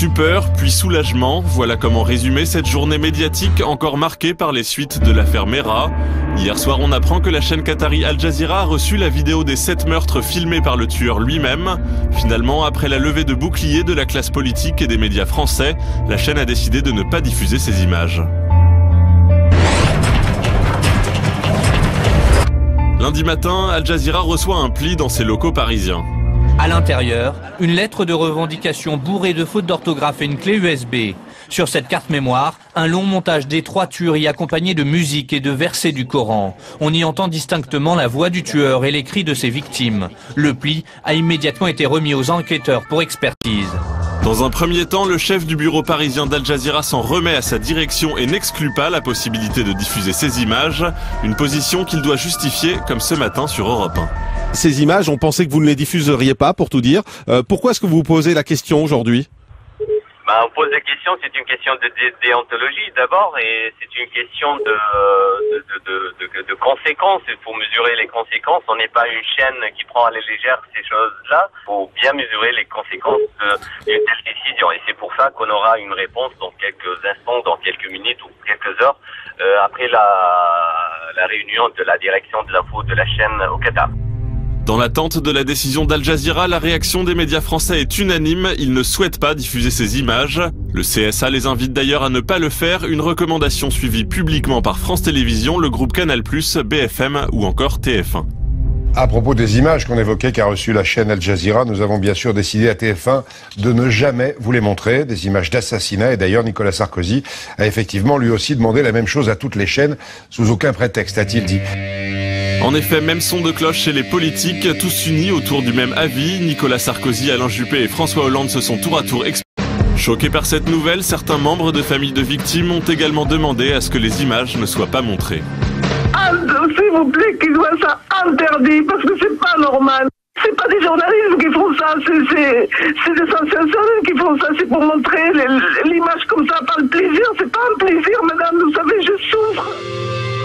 Stupeur, puis soulagement, voilà comment résumer cette journée médiatique encore marquée par les suites de l'affaire Merah. Hier soir, on apprend que la chaîne qatari Al Jazeera a reçu la vidéo des 7 meurtres filmés par le tueur lui-même. Finalement, après la levée de boucliers de la classe politique et des médias français, la chaîne a décidé de ne pas diffuser ces images. Lundi matin, Al Jazeera reçoit un pli dans ses locaux parisiens. À l'intérieur, une lettre de revendication bourrée de fautes d'orthographe et une clé USB. Sur cette carte mémoire, un long montage d'étroits tueries accompagné de musique et de versets du Coran. On y entend distinctement la voix du tueur et les cris de ses victimes. Le pli a immédiatement été remis aux enquêteurs pour expertise. Dans un premier temps, le chef du bureau parisien d'Al Jazeera s'en remet à sa direction et n'exclut pas la possibilité de diffuser ces images, une position qu'il doit justifier comme ce matin sur Europe 1. Ces images, on pensait que vous ne les diffuseriez pas, pour tout dire. Pourquoi est-ce que vous vous posez la question aujourd'hui ? On pose la question, c'est une question de déontologie d'abord, et c'est une question de conséquences. Il faut mesurer les conséquences. On n'est pas une chaîne qui prend à la légère ces choses-là. Il faut bien mesurer les conséquences d'une telle décision. Et c'est pour ça qu'on aura une réponse dans quelques instants, dans quelques minutes ou quelques heures, après la réunion de la direction de l'info de la chaîne au Qatar. Dans l'attente de la décision d'Al Jazeera, la réaction des médias français est unanime. Ils ne souhaitent pas diffuser ces images. Le CSA les invite d'ailleurs à ne pas le faire, une recommandation suivie publiquement par France Télévisions, le groupe Canal+, BFM ou encore TF1. À propos des images qu'on évoquait qu'a reçues la chaîne Al Jazeera, nous avons bien sûr décidé à TF1 de ne jamais vous les montrer, des images d'assassinat. Et d'ailleurs, Nicolas Sarkozy a effectivement lui aussi demandé la même chose à toutes les chaînes, sous aucun prétexte, a-t-il dit. En effet, même son de cloche chez les politiques, tous unis autour du même avis. Nicolas Sarkozy, Alain Juppé et François Hollande se sont tour à tour exprimés. Choqués par cette nouvelle, certains membres de familles de victimes ont également demandé à ce que les images ne soient pas montrées. S'il vous plaît, qu'ils soient ça interdit, parce que c'est pas normal. C'est pas des journalistes qui font ça, c'est des sensationnels qui font ça, c'est pour montrer l'image comme ça par le plaisir. C'est pas un plaisir, madame, vous savez, je souffre.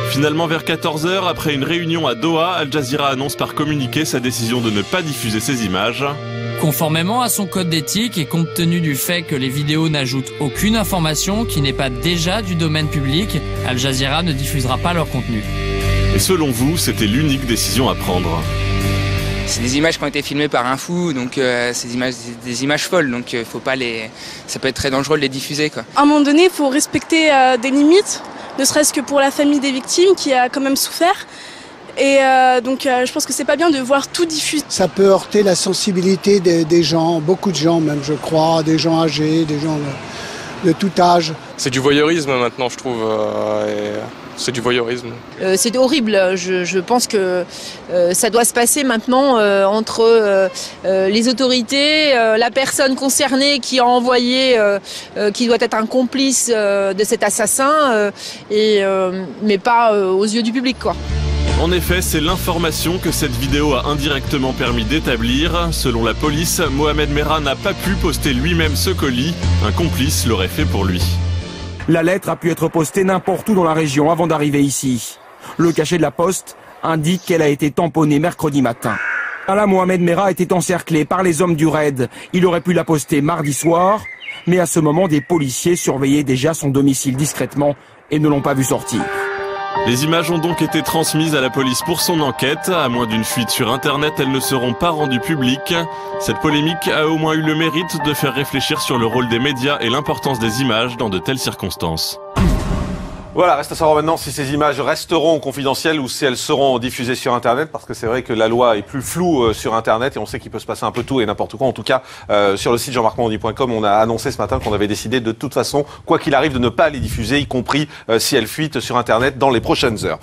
Finalement, vers 14h, après une réunion à Doha, Al Jazeera annonce par communiqué sa décision de ne pas diffuser ces images. Conformément à son code d'éthique et compte tenu du fait que les vidéos n'ajoutent aucune information qui n'est pas déjà du domaine public, Al Jazeera ne diffusera pas leur contenu. Et selon vous, c'était l'unique décision à prendre? C'est des images qui ont été filmées par un fou, donc c'est des images folles, donc faut pas ça peut être très dangereux de les diffuser, quoi. À un moment donné, il faut respecter des limites, ne serait-ce que pour la famille des victimes qui a quand même souffert. Et donc je pense que c'est pas bien de voir tout diffuser. Ça peut heurter la sensibilité des gens, beaucoup de gens même, je crois, des gens âgés, des gens de tout âge. C'est du voyeurisme maintenant, je trouve. C'est du voyeurisme. C'est horrible. Je pense que ça doit se passer maintenant entre les autorités, la personne concernée qui a envoyé, qui doit être un complice de cet assassin, mais pas aux yeux du public, quoi. En effet, c'est l'information que cette vidéo a indirectement permis d'établir. Selon la police, Mohamed Merah n'a pas pu poster lui-même ce colis. Un complice l'aurait fait pour lui. La lettre a pu être postée n'importe où dans la région avant d'arriver ici. Le cachet de la poste indique qu'elle a été tamponnée mercredi matin. Là, Mohamed Merah était encerclé par les hommes du raid. Il aurait pu la poster mardi soir, mais à ce moment, des policiers surveillaient déjà son domicile discrètement et ne l'ont pas vu sortir. Les images ont donc été transmises à la police pour son enquête. À moins d'une fuite sur Internet, elles ne seront pas rendues publiques. Cette polémique a au moins eu le mérite de faire réfléchir sur le rôle des médias et l'importance des images dans de telles circonstances. Voilà, reste à savoir maintenant si ces images resteront confidentielles ou si elles seront diffusées sur Internet, parce que c'est vrai que la loi est plus floue sur Internet et on sait qu'il peut se passer un peu tout et n'importe quoi. En tout cas, sur le site jean-marc-morandini.com, on a annoncé ce matin qu'on avait décidé de toute façon, quoi qu'il arrive, de ne pas les diffuser, y compris si elles fuitent sur Internet dans les prochaines heures.